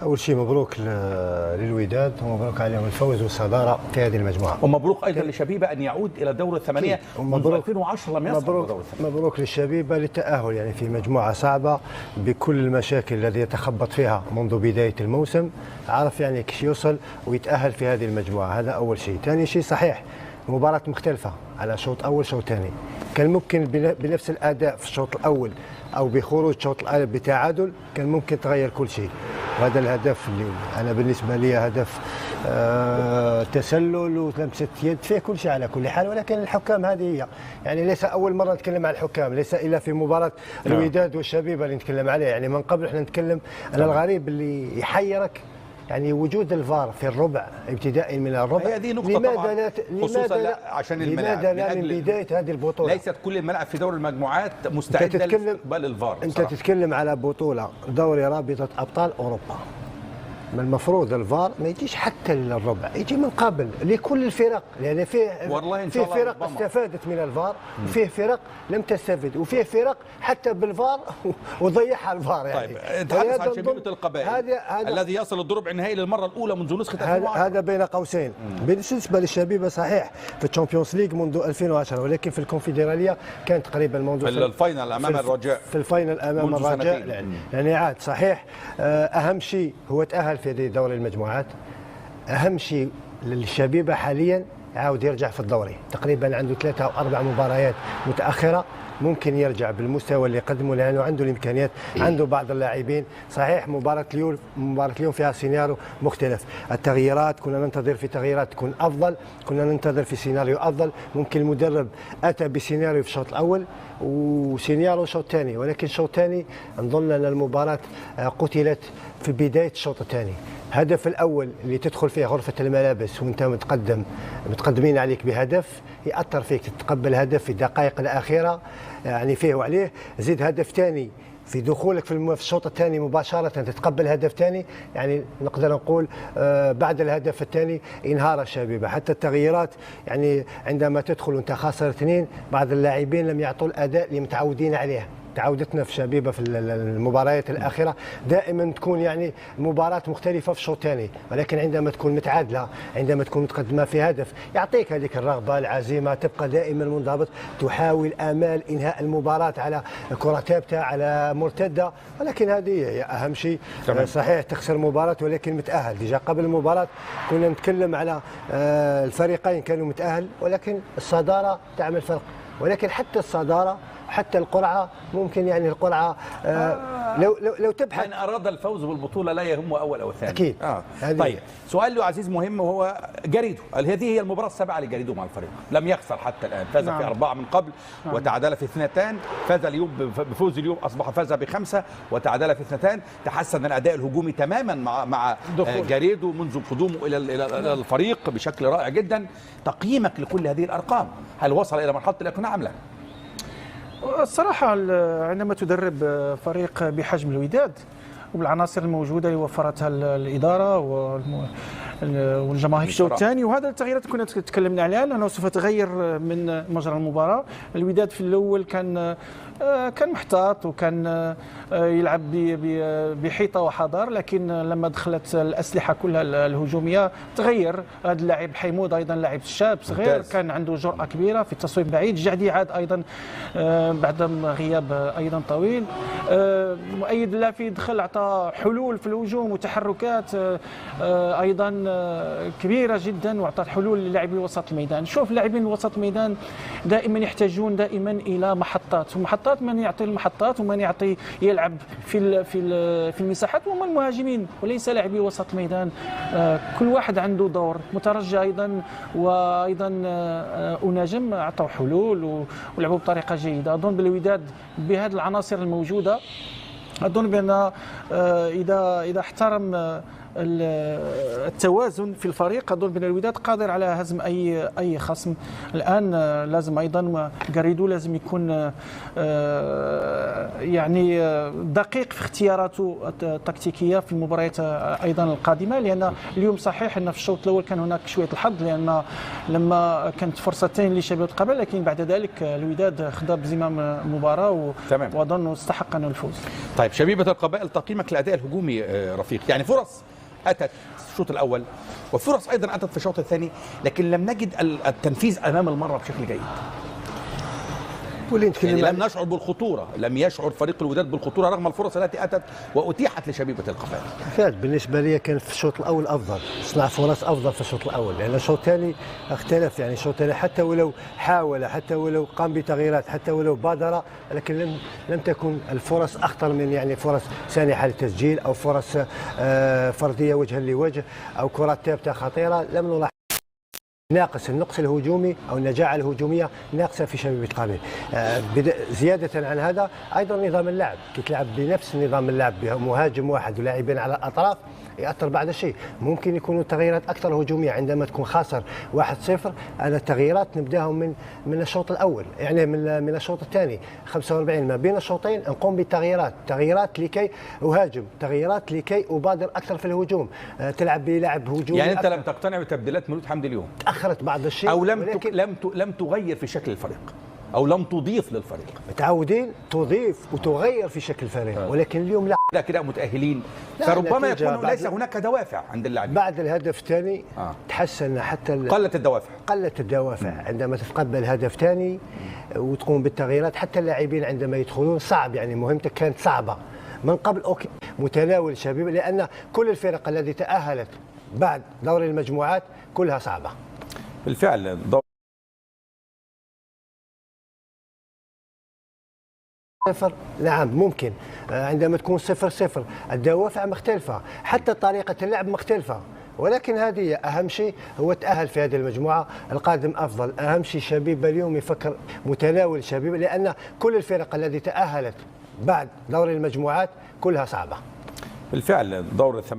أول شيء مبروك للوداد ومبروك عليهم الفوز والصدارة في هذه المجموعة. ومبروك أيضا لشبيبة أن يعود إلى دور الثمانية منذ 2010 لم يصل دور الثمانية. مبروك للشبيبة للتأهل يعني في مجموعة صعبة بكل المشاكل التي يتخبط فيها منذ بداية الموسم، عرف يعني كيش يوصل ويتأهل في هذه المجموعة. هذا أول شيء. ثاني شيء صحيح مباراة مختلفة على شوط أول شوط ثاني، كان ممكن بنفس الأداء في الشوط الأول أو بخروج الشوط الأول بتعادل كان ممكن تغير كل شيء. وهذا الهدف اللي أنا بالنسبة لي هدف تسلل ولمسة يد فيه كل شيء على كل حال، ولكن الحكام هذه هي يعني ليس أول مرة نتكلم عن الحكام، ليس إلا في مباراة الوداد والشبيبة اللي نتكلم عليها. يعني من قبل احنا نتكلم أنا الغريب اللي يحيرك يعني وجود الفار في الربع ابتداء من الربع. هذه نقطة طبعا خصوصا لا عشان الملاعب، لماذا لا من بداية هذه البطولة؟ ليست كل الملاعب في دور المجموعات مستعدة لاستقبال الفار. أنت تتكلم على بطولة دوري رابطة أبطال أوروبا، ما المفروض الفار ما يجيش حتى للربع، يجي من قبل لكل الفرق، لأن فيه فرق استفادت من الفار وفيه فرق لم تستفد وفيه فرق حتى بالفار وضيعها الفار. يعني طيب نتحدث عن شبيبة القبائل الذي يصل الدور النهائي للمرة الأولى منذ نسخة 2010. هذا بين قوسين. بالنسبة للشبيبة صحيح في الشامبيونز ليج منذ 2010، ولكن في الكونفدرالية كان تقريبا منذ في الفاينل أمام الرجاء، في الفاينل أمام الرجاء يعني عاد صحيح. أهم شيء هو تأهل في دوري المجموعات. أهم شيء للشبيبة حاليا عاود يرجع في الدوري، تقريبا عنده 3 أو 4 مباريات متأخرة ممكن يرجع بالمستوى اللي قدمه لأنه عنده الإمكانيات، عنده بعض اللاعبين. صحيح مباراة اليوم فيها سيناريو مختلف، التغييرات كنا ننتظر في تغييرات تكون أفضل، كنا ننتظر في سيناريو أفضل. ممكن المدرب أتى بسيناريو في الشوط الأول وسيناريو الشوط الثاني، ولكن الشوط الثاني نظن أن المباراة قتلت في بداية الشوط الثاني. الهدف الأول اللي تدخل فيه غرفة الملابس وانت متقدمين عليك بهدف يأثر فيك، تتقبل هدف في الدقائق الأخيرة يعني فيه وعليه، زيد هدف ثاني في دخولك في الشوط الثاني مباشرة تتقبل هدف ثاني. يعني نقدر نقول بعد الهدف الثاني انهار الشبيبة. حتى التغييرات يعني عندما تدخل وانت خاسر 2 بعض اللاعبين لم يعطوا الأداء اللي متعودين عليه. تعودتنا في شبيبة في المباريات الأخيرة دائما تكون يعني مباراة مختلفة في الشوط الثاني، ولكن عندما تكون متعادلة، عندما تكون متقدمة في هدف يعطيك هذيك الرغبة العزيمة، تبقى دائما منضبط، تحاول آمال إنهاء المباراة على كرة ثابتة على مرتدة. ولكن هذه هي أهم شيء. صحيح تخسر مباراة ولكن متأهل. ديجا قبل المباراة كنا نتكلم على الفريقين كانوا متأهل، ولكن الصدارة تعمل فرق. ولكن حتى الصدارة حتى القرعة ممكن يعني القرعة لو تبحث من أراد الفوز بالبطولة لا يهمه أول أو ثاني أكيد. طيب سؤال له عزيز مهم وهو جريدو، هذه هي المباراة السابعة لجريدو مع الفريق، لم يخسر حتى الآن، فاز في 4 من قبل وتعادل في 2، فاز اليوم بفوز اليوم أصبح فاز ب5 وتعادل في 2. تحسن الأداء الهجومي تماما مع جريدو منذ قدومه إلى الفريق بشكل رائع جدا. تقييمك لكل هذه الأرقام، هل وصل إلى مرحلة الإقناع أم لا؟ الصراحة عندما تدرب فريق بحجم الوداد وبالعناصر الموجودة اللي وفرتها الإدارة والجماهير الشوط الثاني، وهذا التغييرات كنا تكلمنا عليها لأنه سوف تغير من مجرى المباراة. الوداد في الأول كان محتاط وكان يلعب بحيطة وحذر، لكن لما دخلت الأسلحة كلها الهجومية تغير. هذا اللاعب حيمود أيضا لاعب شاب صغير كان عنده جرأة كبيرة في التصويب بعيد. جعدي عاد أيضا بعد غياب أيضا طويل. مؤيد اللافي دخل أعطى حلول في الهجوم وتحركات أيضا كبيرة جدا، وأعطى حلول للاعبي وسط الميدان. شوف لاعبين وسط الميدان دائما يحتاجون دائما إلى محطات، ومحطات من يعطي المحطات ومن يعطي يلعب في المساحات وهم المهاجمين وليس لاعبي وسط الميدان. كل واحد عنده دور. مترجي أيضا وأيضا أناجم أعطوا حلول ولعبوا بطريقة جيدة. أظن بالوداد بهذه العناصر الموجودة أظن بأن إذا احترم التوازن في الفريق أظن بأن الوداد قادر على هزم أي خصم. الآن لازم أيضا جريدو لازم يكون يعني دقيق في اختياراته التكتيكية في المباريات أيضا القادمة، لأن اليوم صحيح أن في الشوط الأول كان هناك شوية الحظ لأن لما كانت فرصتين لشبيبة القبائل، لكن بعد ذلك الوداد خذ بزمام المباراة وأظن استحق أنه الفوز. طيب طيب شبيبة القبائل تقييمك للأداء الهجومي رفيق، يعني فرص أتت في الشوط الأول وفرص أيضا أتت في الشوط الثاني، لكن لم نجد التنفيذ أمام المرمى بشكل جيد. يعني لم نشعر بالخطورة، لم يشعر فريق الوداد بالخطورة رغم الفرص التي أتت وأتيحت لشبيبة القبائل. فعلا بالنسبة لي كان في الشوط الأول أفضل، صنع فرص أفضل في الشوط الأول، لأن الشوط الثاني اختلف. يعني الشوط الثاني حتى ولو حاول، حتى ولو قام بتغييرات، حتى ولو بادر، لكن لم تكن الفرص أخطر من يعني فرص سانحة للتسجيل أو فرص فردية وجها لوجه أو كرات ثابتة خطيرة. لم نلاحظ النقص الهجومي او النجاعه الهجوميه ناقصه في شبيبه القبائل. زياده عن هذا ايضا نظام اللعب، كي تلعب بنفس نظام اللعب بمهاجم واحد ولاعبين على الاطراف ياثر بعض الشيء. ممكن يكونوا تغييرات اكثر هجوميه عندما تكون خاسر 1-0. انا التغييرات نبداهم من الشوط الاول، يعني من الشوط الثاني 45 ما بين الشوطين نقوم بتغييرات لكي اهاجم، تغييرات لكي ابادر اكثر في الهجوم. تلعب بلعب هجومي. يعني انت لم تقتنع بتبديلات مولود حمدي اليوم؟ تاخرت بعض الشيء او لم تغير في شكل الفريق او لم تضيف للفريق. متعودين تضيف وتغير في شكل الفريق، ولكن اليوم لا. كده متاهلين، فربما يكون ليس هناك دوافع عند اللاعبين. بعد الهدف الثاني تحسن حتى قلت الدوافع عندما تتقبل هدف ثاني وتقوم بالتغييرات. حتى اللاعبين عندما يدخلون صعب، يعني مهمتك كانت صعبه من قبل. اوكي متناول الشباب، لان كل الفرق التي تاهلت بعد دوري المجموعات كلها صعبه بالفعل. صفر نعم ممكن، عندما تكون 0-0 الدوافع مختلفة، حتى طريقة اللعب مختلفة، ولكن هذه أهم شيء هو تأهل في هذه المجموعة. القادم أفضل. أهم شيء شبيبة اليوم يفكر متناول شبيبة، لأن كل الفرق التي تأهلت بعد دوري المجموعات كلها صعبة بالفعل. دور